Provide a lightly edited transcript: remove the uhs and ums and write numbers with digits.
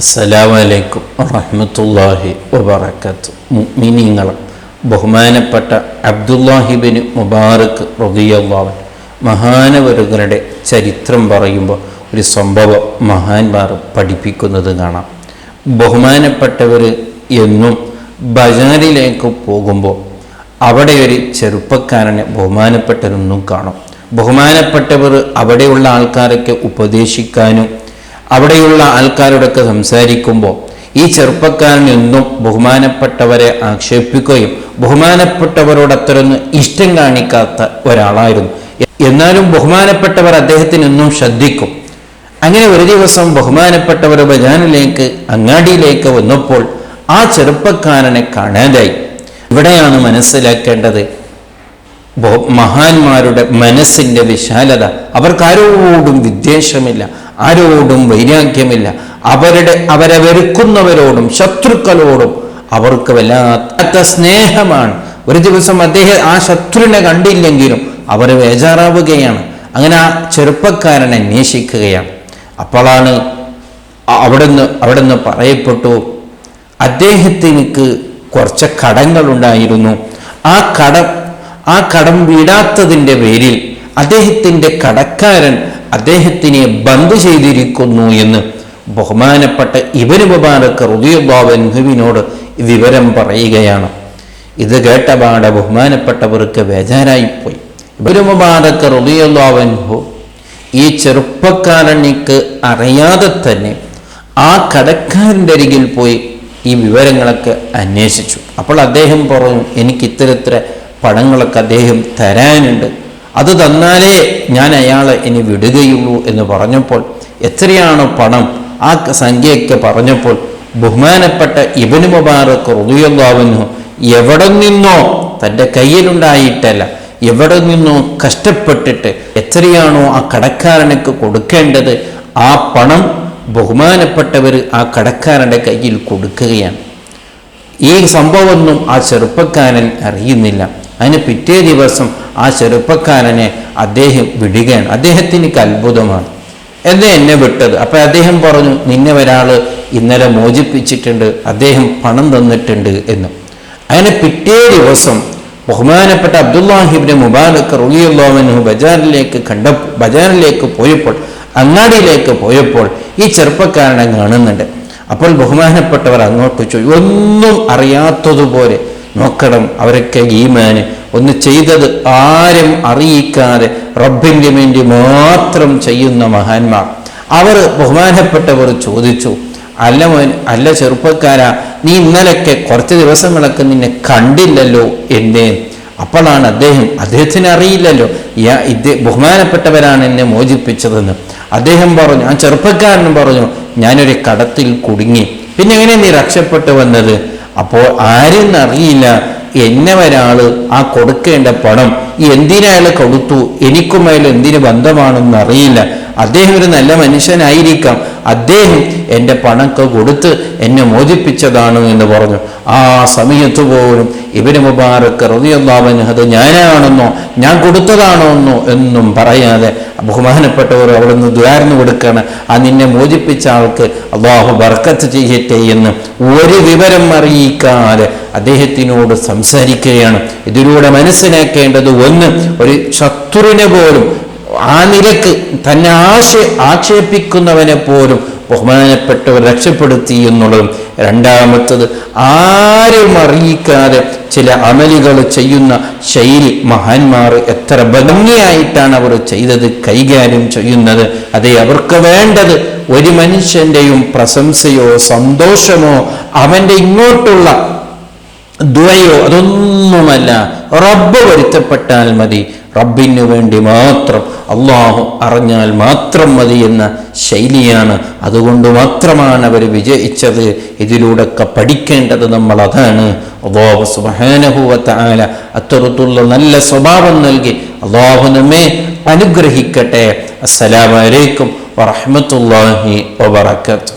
അസ്സലാമു അലൈക്കും വറഹ്മത്തുള്ളാഹി വബറകാതുഹു. മുഅ്മിനീങ്ങൾ, ബഹുമാനപ്പെട്ട അബ്ദുല്ലാഹിബ്നു മുബാറക് റളിയല്ലാഹു അൻഹു മഹാനവരുകളുടെ ചരിത്രം പറയുമ്പോൾ ഒരു സംഭവം മഹാന്മാർ പഠിപ്പിക്കുന്നത് കാണാം. ബഹുമാനപ്പെട്ടവർ എന്നും ബജാറിലേക്ക് പോകുമ്പോൾ അവിടെ ഒരു ചെറുപ്പക്കാരനെ ബഹുമാനപ്പെട്ടവരൊന്നും കാണും. ബഹുമാനപ്പെട്ടവർ അവിടെയുള്ള ആൾക്കാരൊക്കെ ഉപദേശിക്കാനും അവിടെയുള്ള ആൾക്കാരോടൊക്കെ സംസാരിക്കുമ്പോൾ ഈ ചെറുപ്പക്കാരൻ എന്നും ബഹുമാനപ്പെട്ടവരെ ആക്ഷേപിക്കുകയും ബഹുമാനപ്പെട്ടവരോട് അത്രയൊന്നും ഇഷ്ടം കാണിക്കാത്ത ഒരാളായിരുന്നു. എന്നാലും ബഹുമാനപ്പെട്ടവർ അദ്ദേഹത്തിന് എന്നും ശ്രദ്ധിക്കും. അങ്ങനെ ഒരു ദിവസം ബഹുമാനപ്പെട്ടവർ ബജാറിലേക്ക് അങ്ങാടിയിലേക്ക് വന്നപ്പോൾ ആ ചെറുപ്പക്കാരനെ കാണാതായി. ഇവിടെയാണ് മനസ്സിലാക്കേണ്ടത് മഹാന്മാരുടെ മനസ്സിന്റെ വിശാലത. അവർക്കാരോടും വിദ്വേഷമില്ല, ആരോടും വൈരാഗ്യമില്ല. അവരെ വെറുക്കുന്നവരോടും ശത്രുക്കളോടും അവർക്ക് വല്ലാത്ത സ്നേഹമാണ്. ഒരു ദിവസം അദ്ദേഹം ആ ശത്രുവിനെ കണ്ടില്ലെങ്കിലും അവർ ബേജാറാവുകയാണ്. അങ്ങനെ ആ ചെറുപ്പക്കാരനെ അന്വേഷിക്കുകയാണ്. അപ്പോഴാണ് അവിടുന്ന് പറയപ്പെട്ടു, അദ്ദേഹത്തിനക്ക് കുറച്ച് കടങ്ങളുണ്ടായിരുന്നു. ആ കടം വീടാത്തതിൻ്റെ പേരിൽ അദ്ദേഹത്തിൻ്റെ കടക്കാരൻ അദ്ദേഹത്തിനെ ബന്ദ് ചെയ്തിരിക്കുന്നു എന്ന് ബഹുമാനപ്പെട്ട ഇബ്നു മുബാറക് റളിയല്ലാഹു അൻഹുവിനോട് വിവരം പറയുകയാണ്. ഇത് കേട്ടപാടെ ബഹുമാനപ്പെട്ടവർക്ക് ബേജാറായിപ്പോയി. ഇബ്നു മുബാറക് റളിയല്ലാഹു അൻഹു ഈ ചെറുപ്പക്കാരനിക്ക് അറിയാതെ തന്നെ ആ കടക്കാരൻ്റെ അരികിൽ പോയി ഈ വിവരങ്ങളൊക്കെ അന്വേഷിച്ചു. അപ്പോൾ അദ്ദേഹം പറഞ്ഞു, എനിക്ക് ഇത്തരത്തിലെ പണങ്ങളൊക്കെ അദ്ദേഹം തരാനുണ്ട്, അത് തന്നാലേ ഞാൻ അയാളെ ഇനി വിടുകയുള്ളൂ എന്ന് പറഞ്ഞപ്പോൾ എത്രയാണോ പണം ആ സംഖ്യയൊക്കെ പറഞ്ഞപ്പോൾ ബഹുമാനപ്പെട്ട ഇബ്നു മുബാറക് റളിയല്ലാഹു അൻഹു എവിടെ നിന്നോ തൻ്റെ കയ്യിലുണ്ടായിട്ടല്ല, എവിടെ നിന്നോ കഷ്ടപ്പെട്ടിട്ട് എത്രയാണോ ആ കടക്കാരനക്ക് കൊടുക്കേണ്ടത് ആ പണം ബഹുമാനപ്പെട്ടവർ ആ കടക്കാരൻ്റെ കയ്യിൽ കൊടുക്കുകയാണ്. ഈ സംഭവമൊന്നും ആ ചെറുപ്പക്കാരൻ അറിയുന്നില്ല. അതിന് പിറ്റേ ദിവസം ആ ചെറുപ്പക്കാരനെ അദ്ദേഹം വിടുകയാണ്. അദ്ദേഹത്തിന് അത്ഭുതമാണ്, എന്നെ വിട്ടത്. അപ്പം അദ്ദേഹം പറഞ്ഞു, നിന്നെ ഒരാൾ ഇന്നലെ മോചിപ്പിച്ചിട്ടുണ്ട്, അദ്ദേഹം പണം തന്നിട്ടുണ്ട് എന്ന്. അങ്ങനെ പിറ്റേ ദിവസം ബഹുമാനപ്പെട്ട അബ്ദുല്ലാഹിബ്നു മുബാറക് റളിയല്ലാഹു അൻഹു ബജാറിലേക്ക് പോയപ്പോൾ, അങ്ങാടിയിലേക്ക് പോയപ്പോൾ ഈ ചെറുപ്പക്കാരനെ കാണുന്നുണ്ട്. അപ്പോൾ ബഹുമാനപ്പെട്ടവർ അങ്ങോട്ട് ചോദിച്ചു, ഒന്നും അറിയാത്തതുപോലെ നോക്കണം, അവരൊക്കെ ഈമാന് ഒന്ന് ചെയ്തത് ആരും അറിയിക്കാതെ റബ്ബിൻ്റെ വേണ്ടി മാത്രം ചെയ്യുന്ന മഹാന്മാർ. അവർ ബഹുമാനപ്പെട്ടവർ ചോദിച്ചു, അല്ല ചെറുപ്പക്കാരാ, നീ ഇന്നലൊക്കെ കുറച്ച് ദിവസങ്ങളൊക്കെ നിന്നെ കണ്ടില്ലല്ലോ എന്തേ? അപ്പോഴാണ് അദ്ദേഹത്തിന് അറിയില്ലല്ലോ ബഹുമാനപ്പെട്ടവരാണ് എന്നെ മോചിപ്പിച്ചതെന്ന്. അദ്ദേഹം പറഞ്ഞു, ആ ചെറുപ്പക്കാരനും പറഞ്ഞു, ഞാനൊരു കടത്തിൽ കുടുങ്ങി, പിന്നെ എങ്ങനെ നീ രക്ഷപ്പെട്ടു വന്നത്? അപ്പോൾ ആരും അറിയില്ല, എന്നെ ഒരാള് ആ കൊടുക്കേണ്ട പണം എന്തിനയാൾ കൊടുത്തു, എനിക്കും അയാൾ എന്തിന് ബന്ധമാണെന്ന് അറിയില്ല. അദ്ദേഹം ഒരു നല്ല മനുഷ്യനായിരിക്കാം, അദ്ദേഹം എൻ്റെ പണമൊക്കെ കൊടുത്ത് എന്നെ മോചിപ്പിച്ചതാണ് എന്ന് പറഞ്ഞു. ആ സമയത്ത് പോലും ഇബ്നു മുബാറക് റളിയല്ലാഹു അൻഹു അത് ഞാനാണെന്നോ ഞാൻ കൊടുത്തതാണോന്നോ എന്നും പറയാതെ ബഹുമാനപ്പെട്ടവർ അവിടെ നിന്ന് ദ്വാരന്ന് കൊടുക്കുകയാണ്, ആ നിന്നെ മോചിപ്പിച്ച ആൾക്ക് അല്ലാഹു ബർക്കത്ത് ചെയ്യട്ടെ എന്ന് ഒരു വിവരം അറിയിക്കാതെ അദ്ദേഹത്തിനോട് സംസാരിക്കുകയാണ്. ഇതിലൂടെ മനസ്സിലാക്കേണ്ടത്, ഒന്ന്, ഒരു ശത്രുവിനെ പോലും ആ നിലക്ക് തന്നെ ആക്ഷേപിക്കുന്നവനെ പോലും ബഹുമാനപ്പെട്ടവർ രക്ഷപ്പെടുത്തി എന്നുള്ളതും. രണ്ടാമത്തത്, ആരും അറിയിക്കാതെ ചില അമലുകൾ ചെയ്യുന്ന ശൈലി മഹാന്മാർ എത്ര ഭംഗിയായിട്ടാണ് അവർ ചെയ്തത്, കൈകാര്യം ചെയ്യുന്നത്. അതേ അവർക്ക് വേണ്ടത് ഒരു മനുഷ്യൻ്റെയും പ്രശംസയോ സന്തോഷമോ അവൻ്റെ ഇങ്ങോട്ടുള്ള ദുആയോ അതൊന്നുമല്ല, റബ്ബ് വരുത്തപ്പെട്ടാൽ മതി, റബ്ബിനു വേണ്ടി മാത്രം, അള്ളാഹു അറിഞ്ഞാൽ മാത്രം മതി എന്ന ശൈലിയാണ്. അതുകൊണ്ട് മാത്രമാണ് അവർ വിജയിച്ചത്. ഇതിലൂടെയൊക്കെ പഠിക്കേണ്ടത് നമ്മൾ അതാണ്. അല്ലാഹു സുബ്ഹാനഹു വ തആല അത്തരത്തിലുള്ള നല്ല സ്വഭാവം നൽകി അള്ളാഹു നമ്മെ അനുഗ്രഹിക്കട്ടെ. അസ്സലാമു അലൈക്കും വറഹ്മത്തുള്ളാഹി വബറകാതുഹു.